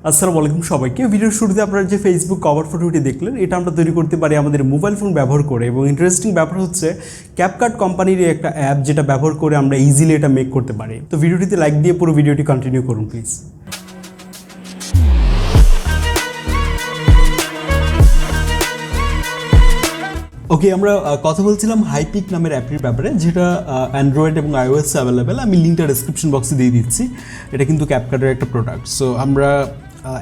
আসসালামু আলাইকুম সবাইকে। ভিডিওর শুরুতে আপনারা যে ফেসবুক কভার ফটোটি দেখলেন, এটা আমরা তৈরি করতে পারি আমাদের মোবাইল ফোন ব্যবহার করে। এবং ইন্টারেস্টিং ব্যাপার হচ্ছে ক্যাপকাট কোম্পানির একটা অ্যাপ, যেটা ব্যবহার করে আমরা ইজিলি এটা মেক করতে পারি। তো ভিডিওটিতে লাইক দিয়ে পুরো ভিডিওটি কন্টিনিউ করুন প্লিজ। ওকে, আমরা কথা বলছিলাম হাইপিক নামের অ্যাপটির ব্যাপারে, যেটা অ্যান্ড্রয়েড এবং আইওএস অ্যাভেলেবেল। আমি লিঙ্কটা ডেসক্রিপশন বক্সে দিয়ে দিচ্ছি। এটা কিন্তু ক্যাপকাটের একটা প্রোডাক্ট। সো আমরা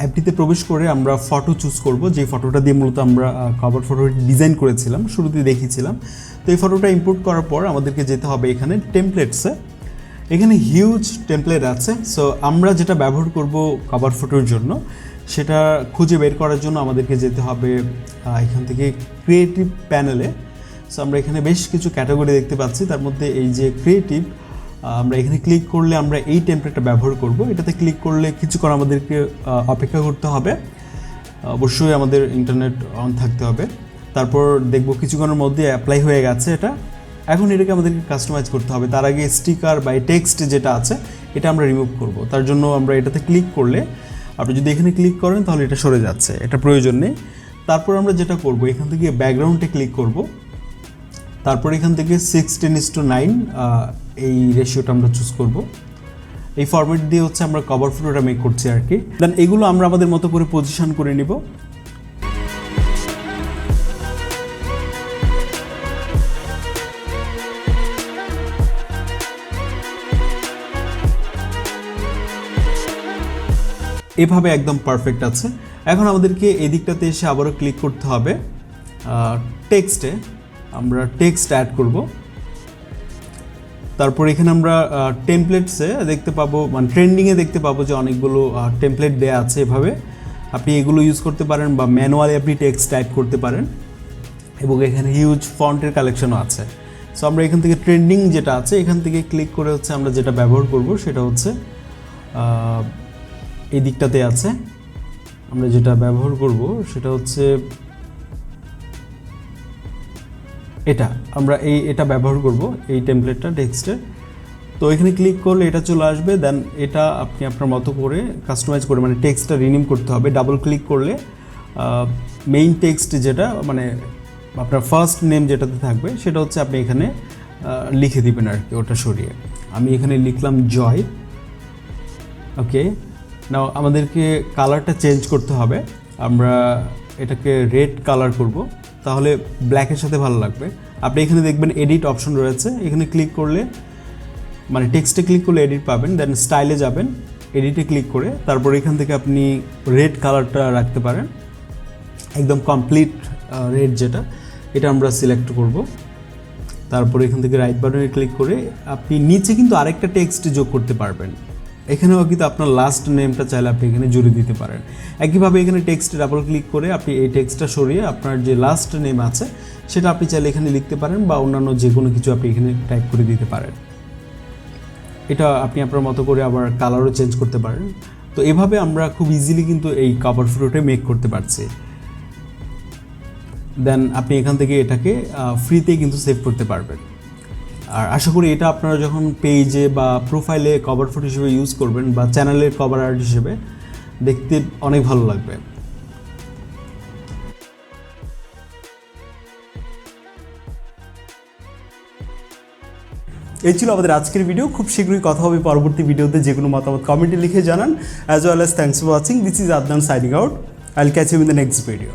অ্যাপটিতে প্রবেশ করে আমরা ফটো চুজ করব, যে ফটোটা দিয়ে মূলত আমরা কভার ফটোটি ডিজাইন করেছিলাম, শুরুতে দেখিয়েছিলাম। তো এই ফটোটা ইম্পোর্ট করার পর আমাদেরকে যেতে হবে এখানে টেমপ্লেটসে। এখানে হিউজ টেমপ্লেট আছে। সো আমরা যেটা ব্যবহার করব কভার ফটোর জন্য, সেটা খুঁজে বের করার জন্য আমাদেরকে যেতে হবে এখান থেকে ক্রিয়েটিভ প্যানেলে। সো আমরা এখানে বেশ কিছু ক্যাটাগরি দেখতে পাচ্ছি, তার মধ্যে এই যে ক্রিয়েটিভ, আমরা এখানে ক্লিক করলে আমরা এই টেমপ্লেটটা ব্যবহার করব। এটাতে ক্লিক করলে কিছুক্ষণ আমাদেরকে অপেক্ষা করতে হবে, অবশ্যই আমাদের ইন্টারনেট অন থাকতে হবে। তারপর দেখব কিছুক্ষণের মধ্যে অ্যাপ্লাই হয়ে গেছে এটা। এখন এটাকে আমাদেরকে কাস্টমাইজ করতে হবে। তার আগে স্টিকার বা টেক্সট যেটা আছে এটা আমরা রিমুভ করব। তার জন্য আমরা এটাতে ক্লিক করলে, আপনি যদি এখানে ক্লিক করেন তাহলে এটা সরে যাচ্ছে, এটা প্রয়োজন নেই। তারপর আমরা যেটা করব, এখান থেকে ব্যাকগ্রাউন্ডে ক্লিক করব। তারপর এখান থেকে 16:9 এই রেশিওটা আমরা চুজ করব। এই ফরম্যাট দিয়ে হচ্ছে আমরা কভার ফটোটা মেক করছি আর কি। দেন এগুলো আমরা আমাদের মতো করে পজিশন করে নিব। এভাবে একদম পারফেক্ট আছে। এখন আমাদেরকে এই দিকটাতে এসে আবারও ক্লিক করতে হবে টেক্সটে। আমরা টেক্সট অ্যাড করব। তারপর এখানে আমরা টেমপ্লেটসে দেখতে পাবো, মানে ট্রেন্ডিংয়ে দেখতে পাবো যে অনেকগুলো টেমপ্লেট দেওয়া আছে। এভাবে আপনি এগুলো ইউজ করতে পারেন বা ম্যানুয়ালি আপনি টেক্সট টাইপ করতে পারেন। এবং এখানে হিউজ ফন্টের কালেকশনও আছে। সো আমরা এখান থেকে ট্রেন্ডিং যেটা আছে এখান থেকে ক্লিক করে হচ্ছে আমরা যেটা ব্যবহার করব সেটা হচ্ছে এই দিকটাতে আছে। আমরা যেটা ব্যবহার করব সেটা হচ্ছে এটা। আমরা এটা ব্যবহার করব, এই টেমপ্লেটটা টেক্সটে। তো এখানে ক্লিক করলে এটা চলে আসবে। দেন এটা আপনি আপনার মতো করে কাস্টমাইজ করে, মানে টেক্সটটা রিনেম করতে হবে। ডাবল ক্লিক করলে মেইন টেক্সট যেটা, মানে আপনার ফার্স্ট নেম যেটাতে থাকবে সেটা হচ্ছে আপনি এখানে লিখে দিবেন আর কি, ওটা সরিয়ে। আমি এখানে লিখলাম জয়। ওকে, নাও আমাদেরকে কালারটা চেঞ্জ করতে হবে। আমরা এটাকে রেড কালার করব, তাহলে ব্ল্যাকের সাথে ভালো লাগবে। আপনি এখানে দেখবেন এডিট অপশন রয়েছে, এখানে ক্লিক করলে, মানে টেক্সটে ক্লিক করলে এডিট পাবেন। দেন স্টাইলে যাবেন, এডিটে ক্লিক করে তারপর এখান থেকে আপনি রেড কালারটা রাখতে পারেন, একদম কমপ্লিট রেড যেটা, এটা আমরা সিলেক্ট করব। তারপর এখান থেকে রাইট বাটনে ক্লিক করে আপনি নিচে কিন্তু আরেকটা টেক্সট যোগ করতে পারবেন। এখানেও কিন্তু আপনার লাস্ট নেমটা চাইলে আপনি এখানে জুড়ে দিতে পারেন। একইভাবে এখানে টেক্সটে ডাবল ক্লিক করে আপনি এই টেক্সটটা সরিয়ে আপনার যে লাস্ট নেম আছে সেটা আপনি চাইলে এখানে লিখতে পারেন, বা অন্যান্য যে কোনো কিছু আপনি এখানে টাইপ করে দিতে পারেন। এটা আপনি আপনার মতো করে আবার কালারও চেঞ্জ করতে পারেন। তো এভাবে আমরা খুব ইজিলি কিন্তু এই কভার ফটোটা মেক করতে পারছি। দেন আপনি এখান থেকে এটাকে ফ্রিতে কিন্তু সেভ করতে পারবেন। আর আশা করি এটা আপনারা যখন পেজে বা প্রোফাইলে কভার ফটো হিসেবে ইউজ করবেন বা চ্যানেলের কভার আর্ট হিসেবে, দেখতে অনেক ভালো লাগবে। এই ছিল আমাদের আজকের ভিডিও। খুব শীঘ্রই কথা হবে পরবর্তী ভিডিওতে। যে কোনো মতামত কমেন্টে লিখে জানান। As well as thanks for watching. This is Adnan signing out. I will catch you in the next video.